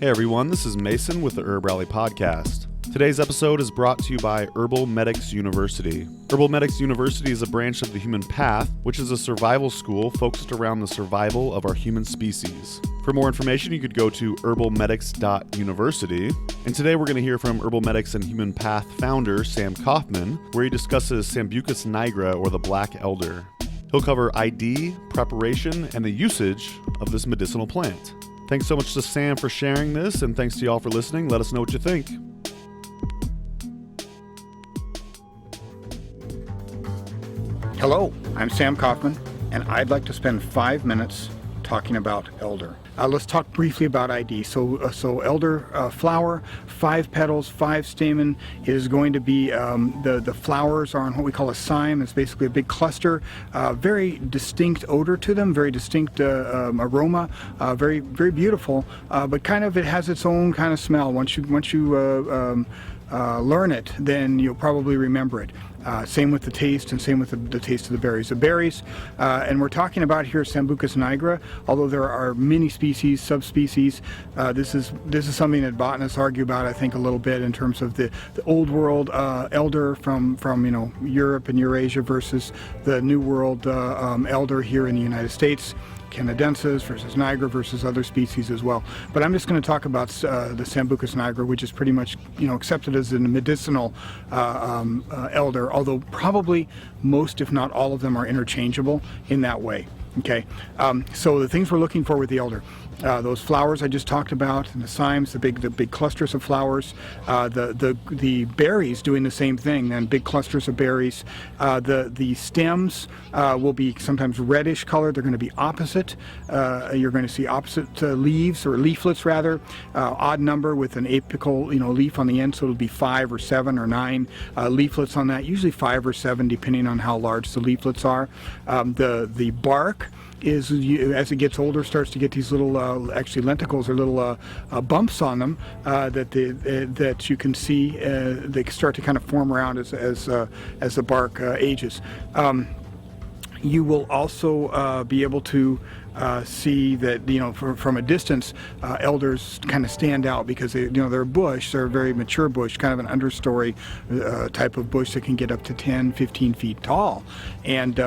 Hey everyone, this is Mason with the Herb Rally Podcast. Today's episode is brought to you by Herbal Medics University. Herbal Medics University is a branch of the Human Path, which is a survival school focused around the survival of our human species. For more information, you could go to HerbalMedics.University. And today we're going to hear from Herbal Medics and Human Path founder Sam Coffman, where he discusses Sambucus nigra, or the black elder. He'll cover ID, preparation, and the usage of this medicinal plant. Thanks so much to Sam for sharing this, and thanks to y'all for listening. Let us know what you think. Hello, I'm Sam Coffman, and I'd like to spend 5 minutes talking about elder. Let's talk briefly about ID. So elder flower, 5 petals, 5 stamen. It is going to be, the flowers are on what we call a cyme. It's basically a big cluster, very distinct odor to them, very distinct aroma, very beautiful, but kind of it has its own kind of smell. Once you learn it, then you'll probably remember it. Same with the taste, and same with the taste of the berries. The berries, and we're talking about here Sambucus nigra, although there are many species, subspecies. This is something that botanists argue about, I think, a little bit in terms of the old world elder from Europe and Eurasia versus the new world elder here in the United States. Canadensis versus nigra versus other species as well. But I'm just going to talk about the Sambucus nigra, which is pretty much accepted as a medicinal elder, although probably most, if not all of them, are interchangeable in that way. Okay, so the things we're looking for with the elder, those flowers I just talked about, and the cymes, the big clusters of flowers, the berries doing the same thing, and big clusters of berries. The stems will be sometimes reddish colored. They're going to be opposite. You're going to see opposite leaves, or leaflets rather, odd number with an apical leaf on the end, so it'll be 5 or 7 or 9 leaflets on that. Usually 5 or 7, depending on how large the leaflets are. The bark is, as it gets older, starts to get these little, actually lenticles or little bumps on them that you can see. They start to kind of form around as the bark ages. You will also be able to see that from a distance, elders kind of stand out because they're a bush. They're a very mature bush, kind of an understory type of bush that can get up to 10-15 feet tall, and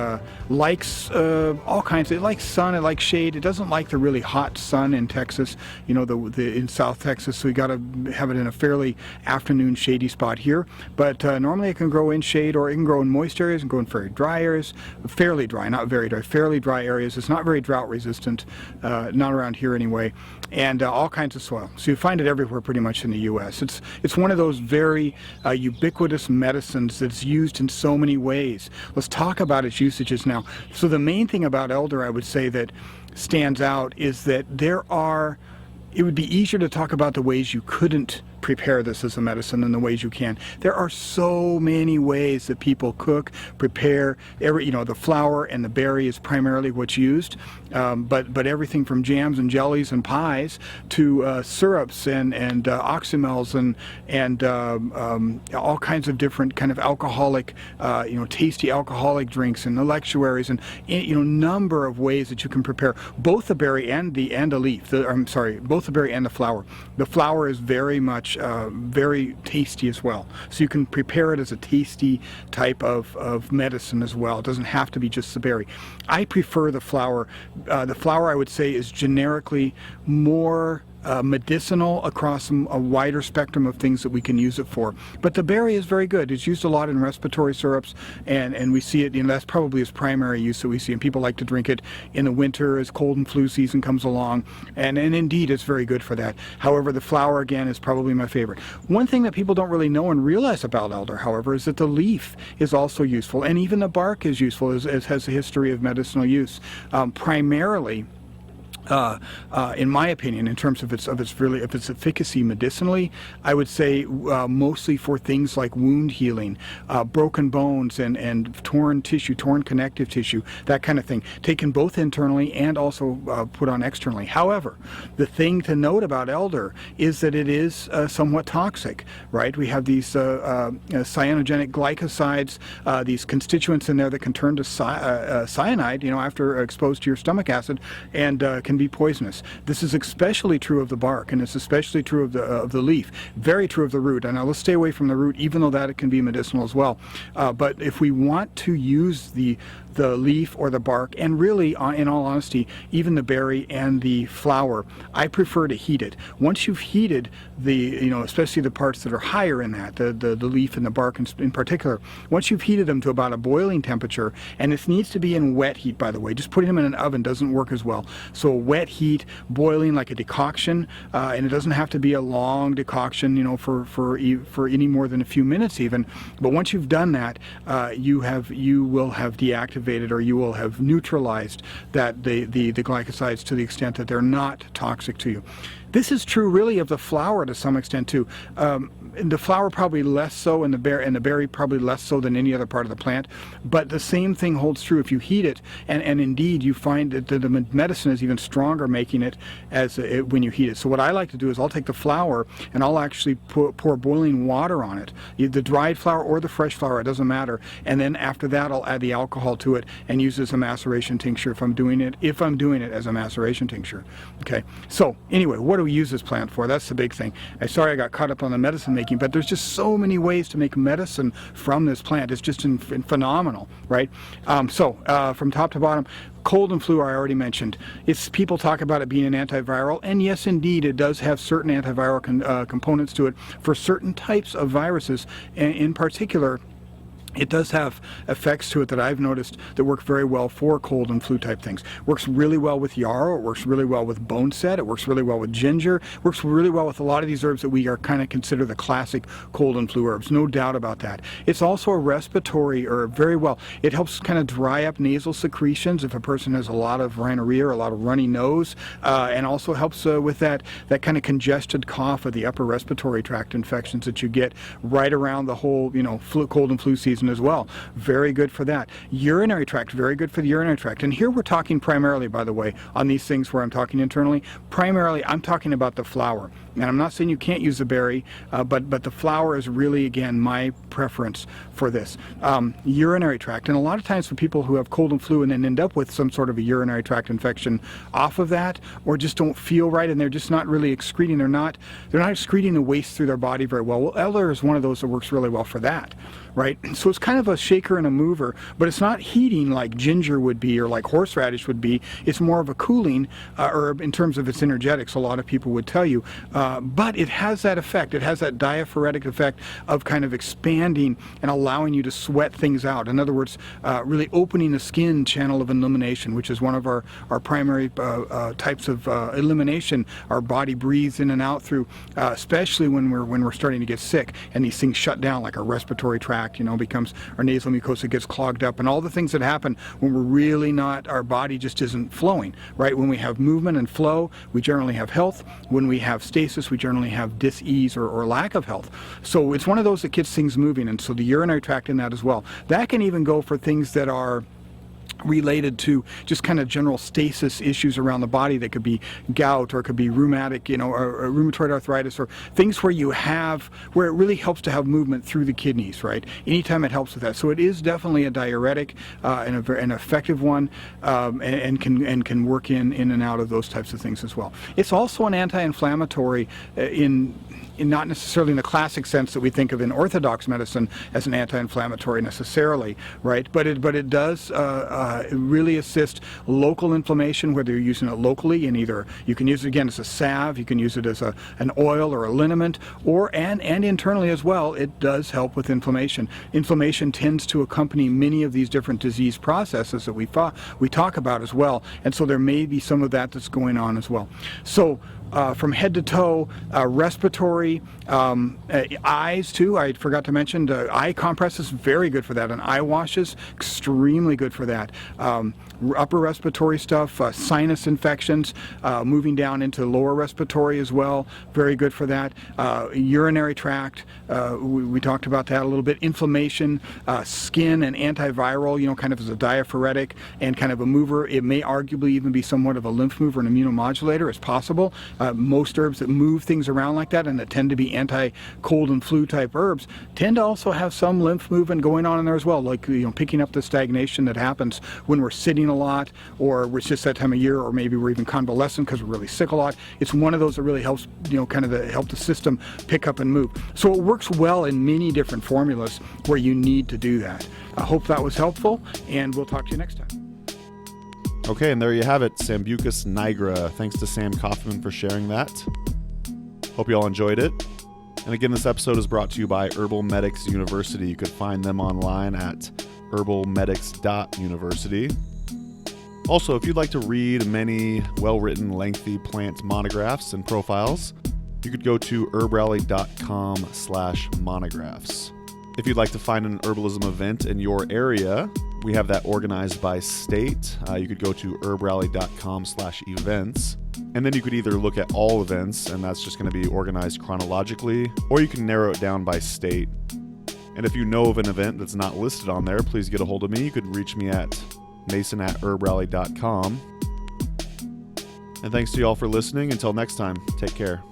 likes all kinds. It likes sun, it likes shade. It doesn't like the really hot sun in Texas, in South Texas, so you got to have it in a fairly afternoon shady spot here. But normally it can grow in shade, or it can grow in moist areas and grow in very dry areas, fairly dry, not very dry, fairly dry areas. It's not very drought resistant, not around here anyway, and all kinds of soil. So you find it everywhere pretty much in the U.S. It's one of those very ubiquitous medicines that's used in so many ways. Let's talk about its usages now. So the main thing about elder, I would say, that stands out is that it would be easier to talk about the ways you couldn't prepare this as a medicine than the ways you can. There are so many ways that people cook, prepare. The flour and the berry is primarily what's used, but everything from jams and jellies and pies to syrups and oxymels and all kinds of different kind of alcoholic, tasty alcoholic drinks and electuaries, and number of ways that you can prepare both the berry and the leaf. Both the berry and the flower. The flower is very much very tasty as well. So you can prepare it as a tasty type of medicine as well. It doesn't have to be just the berry. I prefer the flower. The flower, I would say, is generically more medicinal across a wider spectrum of things that we can use it for. But the berry is very good. It's used a lot in respiratory syrups, and we see it, that's probably its primary use that we see, and people like to drink it in the winter as cold and flu season comes along, and indeed it's very good for that. However, the flower, again, is probably my favorite. One thing that people don't really know and realize about elder, however, is that the leaf is also useful, and even the bark is useful, as has a history of medicinal use. Primarily, in my opinion, in terms of its efficacy medicinally, I would say mostly for things like wound healing, broken bones, and torn tissue, torn connective tissue, that kind of thing, taken both internally and also put on externally. However, the thing to note about elder is that it is somewhat toxic, right? We have these cyanogenic glycosides, these constituents in there that can turn to cyanide, after exposed to your stomach acid, and can can be poisonous. This is especially true of the bark, and it's especially true of the leaf. Very true of the root. And now let's stay away from the root, even though that it can be medicinal as well. But if we want to use the leaf or the bark, and really, in all honesty, even the berry and the flower, I prefer to heat it. Once you've heated especially the parts that are higher in that, the leaf and the bark in particular, once you've heated them to about a boiling temperature, and this needs to be in wet heat, by the way, just putting them in an oven doesn't work as well. So wet heat, boiling like a decoction, and it doesn't have to be a long decoction, for any more than a few minutes even. But once you've done that, you will have deactivated, or you will have neutralized the glycosides to the extent that they're not toxic to you. This is true really of the flower to some extent too. The flower probably less so, and the berry probably less so than any other part of the plant. But the same thing holds true if you heat it, and indeed you find that the medicine is even stronger making it when you heat it. So what I like to do is I'll take the flower and I'll actually pour boiling water on it, the dried flower or the fresh flower, it doesn't matter. And then after that I'll add the alcohol to it and use it as a maceration tincture if I'm doing it as a maceration tincture. Okay. So anyway, what do we use this plant for? That's the big thing. I'm sorry I got caught up on the medicine making, but there's just so many ways to make medicine from this plant. It's just phenomenal, right? From top to bottom, cold and flu I already mentioned. People talk about it being an antiviral, and yes, indeed, it does have certain antiviral components to it for certain types of viruses, and in particular, it does have effects to it that I've noticed that work very well for cold and flu type things. Works really well with yarrow, it works really well with bone set, it works really well with ginger, works really well with a lot of these herbs that we are kind of consider the classic cold and flu herbs, no doubt about that. It's also a respiratory herb very well. It helps kind of dry up nasal secretions if a person has a lot of rhinorrhea or a lot of runny nose, and also helps with that kind of congested cough of the upper respiratory tract infections that you get right around the whole cold and flu season as well. Very good for that. Urinary tract, very good for the urinary tract. And here we're talking primarily, by the way, on these things where I'm talking internally, primarily I'm talking about the flower. And I'm not saying you can't use the berry, but the flower is really, again, my preference for this. Urinary tract, and a lot of times for people who have cold and flu and then end up with some sort of a urinary tract infection off of that, or just don't feel right, and they're just not really excreting, they're not excreting the waste through their body very well. Well, elder is one of those that works really well for that, right? So it's kind of a shaker and a mover, but it's not heating like ginger would be or like horseradish would be. It's more of a cooling herb in terms of its energetics, a lot of people would tell you. But it has that effect. It has that diaphoretic effect of kind of expanding and allowing you to sweat things out. In other words, really opening the skin channel of elimination, which is one of our primary types of elimination our body breathes in and out through, especially when we're starting to get sick and these things shut down, like our respiratory tract, becomes, our nasal mucosa gets clogged up, and all the things that happen when we're really not, our body just isn't flowing, right? When we have movement and flow, we generally have health. When we have stasis, we generally have dis-ease or lack of health. So it's one of those that gets things moving, and so the urinary tract in that as well. That can even go for things that are related to just kind of general stasis issues around the body. That could be gout, or it could be rheumatic, or rheumatoid arthritis, or things where it really helps to have movement through the kidneys, right? Anytime it helps with that. So it is definitely a diuretic, and an effective one, and can work in and out of those types of things as well. It's also an anti-inflammatory in not necessarily in the classic sense that we think of in orthodox medicine as an anti-inflammatory necessarily, right? But it does really assist local inflammation, whether you're using it locally, and either you can use it again as a salve, you can use it as an oil or a liniment, and internally as well. It does help with inflammation. Inflammation tends to accompany many of these different disease processes that we talk about as well, and so there may be some of that that's going on as well. So from head to toe, respiratory, eyes too. I forgot to mention eye compresses, very good for that, and eye washes, extremely good for that. Upper respiratory stuff, sinus infections, moving down into lower respiratory as well, very good for that. Urinary tract, we talked about that a little bit. Inflammation, skin and antiviral, kind of as a diaphoretic and kind of a mover. It may arguably even be somewhat of a lymph mover and immunomodulator, as possible. Most herbs that move things around like that and that tend to be anti-cold and flu type herbs tend to also have some lymph movement going on in there as well, like picking up the stagnation that happens when we're sitting a lot, or it's just that time of year, or maybe we're even convalescent because we're really sick a lot. It's one of those that really helps, help the system pick up and move. So it works well in many different formulas where you need to do that. I hope that was helpful, and we'll talk to you next time. Okay, and there you have it, Sambucus nigra. Thanks to Sam Coffman for sharing that. Hope you all enjoyed it. And again, this episode is brought to you by Herbal Medics University. You could find them online at HerbalMedics.University. Also, if you'd like to read many well-written, lengthy plant monographs and profiles, you could go to herbalrally.com/monographs. If you'd like to find an herbalism event in your area, we have that organized by state. You could go to herbalrally.com/events. And then you could either look at all events, and that's just going to be organized chronologically, or you can narrow it down by state. And if you know of an event that's not listed on there, please get a hold of me. You could reach me at mason@herbalrally.com. And thanks to you all for listening. Until next time, take care.